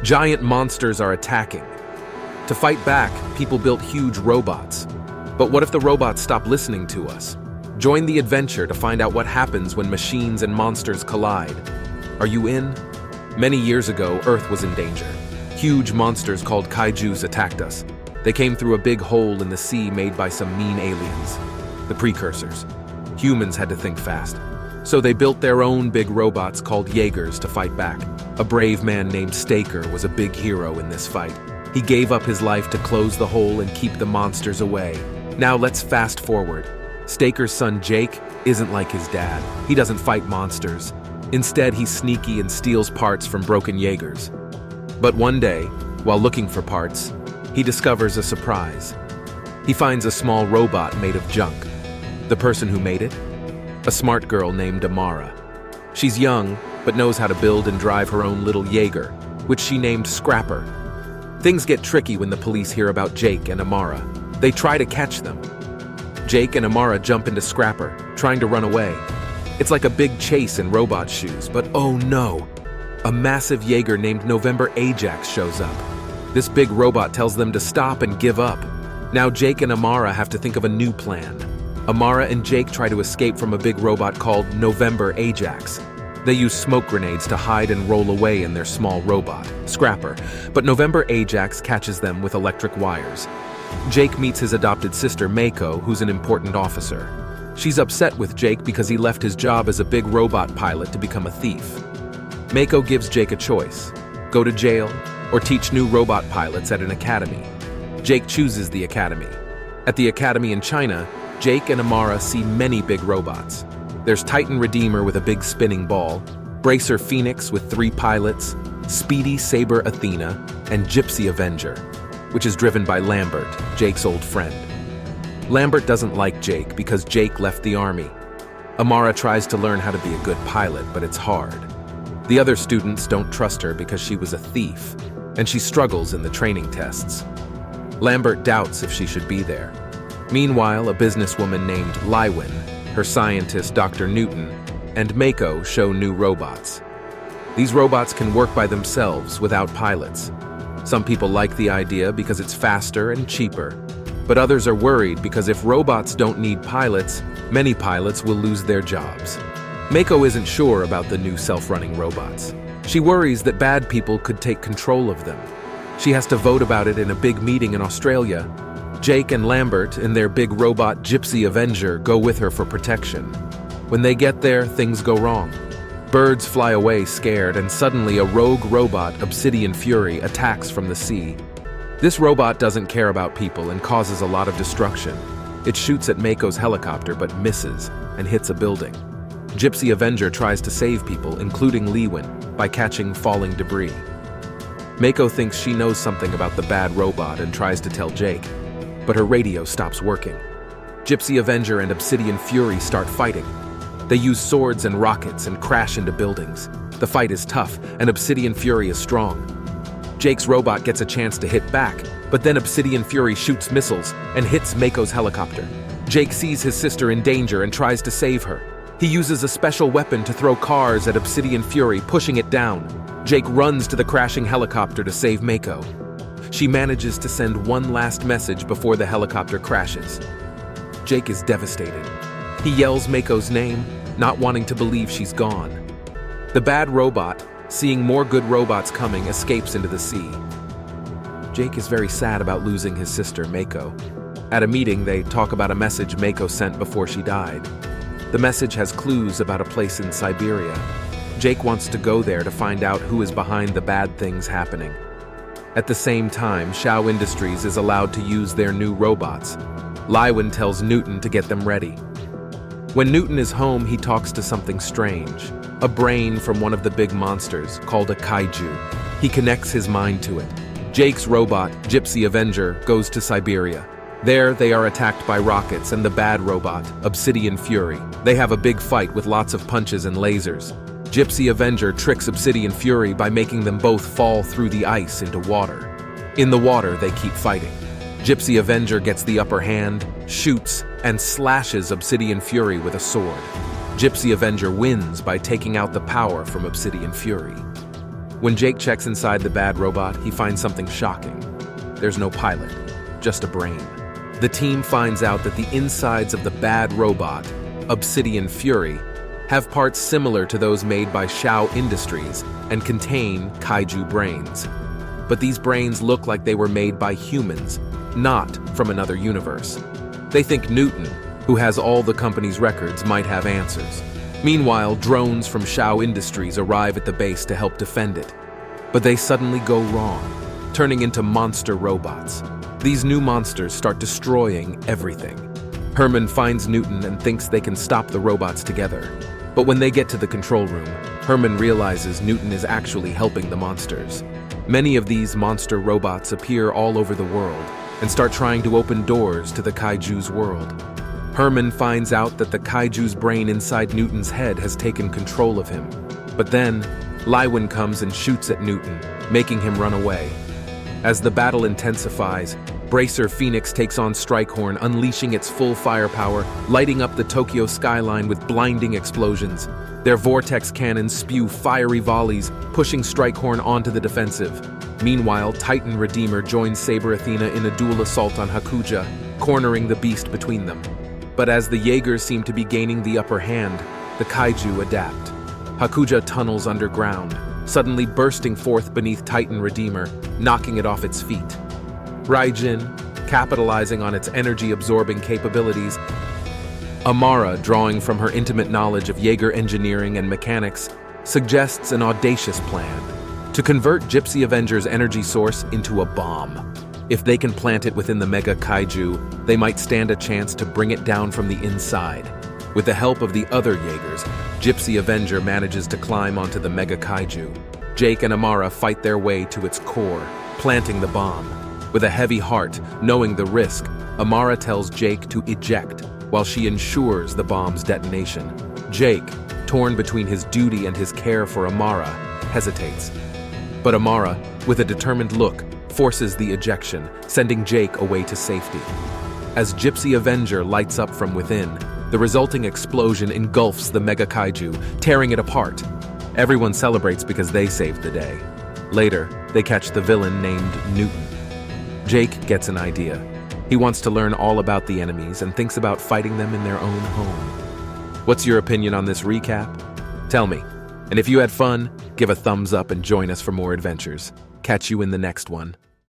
Giant monsters are attacking. To fight back, people built huge robots. But what if the robots stop listening to us? Join the adventure to find out what happens when machines and monsters collide. Are you in? Many years ago, Earth was in danger. Huge monsters called Kaijus attacked us. They came through a big hole in the sea made by some mean aliens. The precursors. Humans had to think fast. So they built their own big robots called Jaegers to fight back. A brave man named Staker was a big hero in this fight. He gave up his life to close the hole and keep the monsters away. Now let's fast forward. Staker's son Jake isn't like his dad. He doesn't fight monsters. Instead, he's sneaky and steals parts from broken Jaegers. But one day, while looking for parts, he discovers a surprise. He finds a small robot made of junk. The person who made it? A smart girl named Amara. She's young, but knows how to build and drive her own little Jaeger, which she named Scrapper. Things get tricky when the police hear about Jake and Amara. They try to catch them. Jake and Amara jump into Scrapper, trying to run away. It's like a big chase in robot shoes, but oh no! A massive Jaeger named November Ajax shows up. This big robot tells them to stop and give up. Now Jake and Amara have to think of a new plan. Amara and Jake try to escape from a big robot called November Ajax. They use smoke grenades to hide and roll away in their small robot, Scrapper, but November Ajax catches them with electric wires. Jake meets his adopted sister Mako, who's an important officer. She's upset with Jake because he left his job as a big robot pilot to become a thief. Mako gives Jake a choice: go to jail or teach new robot pilots at an academy. Jake chooses the academy. At the academy in China, Jake and Amara see many big robots. There's Titan Redeemer with a big spinning ball, Bracer Phoenix with 3 pilots, Speedy Saber Athena, and Gypsy Avenger, which is driven by Lambert, Jake's old friend. Lambert doesn't like Jake because Jake left the army. Amara tries to learn how to be a good pilot, but it's hard. The other students don't trust her because she was a thief, and she struggles in the training tests. Lambert doubts if she should be there. Meanwhile, a businesswoman named Lywin, her scientist Dr. Newton, and Mako show new robots. These robots can work by themselves without pilots. Some people like the idea because it's faster and cheaper, but others are worried because if robots don't need pilots, many pilots will lose their jobs. Mako isn't sure about the new self-running robots. She worries that bad people could take control of them. She has to vote about it in a big meeting in Australia. Jake and Lambert and their big robot Gypsy Avenger go with her for protection. When they get there, things go wrong. Birds fly away scared, and suddenly a rogue robot, Obsidian Fury, attacks from the sea. This robot doesn't care about people and causes a lot of destruction. It shoots at Mako's helicopter but misses and hits a building. Gypsy Avenger tries to save people, including Lewin, by catching falling debris. Mako thinks she knows something about the bad robot and tries to tell Jake, but her radio stops working. Gypsy Avenger and Obsidian Fury start fighting. They use swords and rockets and crash into buildings. The fight is tough, and Obsidian Fury is strong. Jake's robot gets a chance to hit back, but then Obsidian Fury shoots missiles and hits Mako's helicopter. Jake sees his sister in danger and tries to save her. He uses a special weapon to throw cars at Obsidian Fury, pushing it down. Jake runs to the crashing helicopter to save Mako. She manages to send one last message before the helicopter crashes. Jake is devastated. He yells Mako's name, not wanting to believe she's gone. The bad robot, seeing more good robots coming, escapes into the sea. Jake is very sad about losing his sister, Mako. At a meeting, they talk about a message Mako sent before she died. The message has clues about a place in Siberia. Jake wants to go there to find out who is behind the bad things happening. At the same time, Shao Industries is allowed to use their new robots. Lywin tells Newton to get them ready. When Newton is home, he talks to something strange, a brain from one of the big monsters, called a Kaiju. He connects his mind to it. Jake's robot, Gypsy Avenger, goes to Siberia. There, they are attacked by rockets and the bad robot, Obsidian Fury. They have a big fight with lots of punches and lasers. Gypsy Avenger tricks Obsidian Fury by making them both fall through the ice into water. In the water, they keep fighting. Gypsy Avenger gets the upper hand, shoots, and slashes Obsidian Fury with a sword. Gypsy Avenger wins by taking out the power from Obsidian Fury. When Jake checks inside the bad robot, he finds something shocking. There's no pilot, just a brain. The team finds out that the insides of the bad robot, Obsidian Fury, have parts similar to those made by Shao Industries and contain Kaiju brains. But these brains look like they were made by humans, not from another universe. They think Newton, who has all the company's records, might have answers. Meanwhile, drones from Shao Industries arrive at the base to help defend it. But they suddenly go wrong, turning into monster robots. These new monsters start destroying everything. Herman finds Newton and thinks they can stop the robots together. But when they get to the control room, Herman realizes Newton is actually helping the monsters. Many of these monster robots appear all over the world and start trying to open doors to the Kaiju's world. Herman finds out that the Kaiju's brain inside Newton's head has taken control of him. But then, Lywin comes and shoots at Newton, making him run away. As the battle intensifies, Bracer Phoenix takes on Strikehorn, unleashing its full firepower, lighting up the Tokyo skyline with blinding explosions. Their vortex cannons spew fiery volleys, pushing Strikehorn onto the defensive. Meanwhile, Titan Redeemer joins Saber Athena in a dual assault on Hakuja, cornering the beast between them. But as the Jaegers seem to be gaining the upper hand, the Kaiju adapt. Hakuja tunnels underground, suddenly bursting forth beneath Titan Redeemer, knocking it off its feet. Raijin, capitalizing on its energy-absorbing capabilities, Amara, drawing from her intimate knowledge of Jaeger engineering and mechanics, suggests an audacious plan to convert Gypsy Avenger's energy source into a bomb. If they can plant it within the Mega Kaiju, they might stand a chance to bring it down from the inside. With the help of the other Jaegers, Gypsy Avenger manages to climb onto the Mega Kaiju. Jake and Amara fight their way to its core, planting the bomb. With a heavy heart, knowing the risk, Amara tells Jake to eject, while she ensures the bomb's detonation. Jake, torn between his duty and his care for Amara, hesitates. But Amara, with a determined look, forces the ejection, sending Jake away to safety. As Gypsy Avenger lights up from within, the resulting explosion engulfs the Mega Kaiju, tearing it apart. Everyone celebrates because they saved the day. Later, they catch the villain named Newton. Jake gets an idea. He wants to learn all about the enemies and thinks about fighting them in their own home. What's your opinion on this recap? Tell me. And if you had fun, give a thumbs up and join us for more adventures. Catch you in the next one.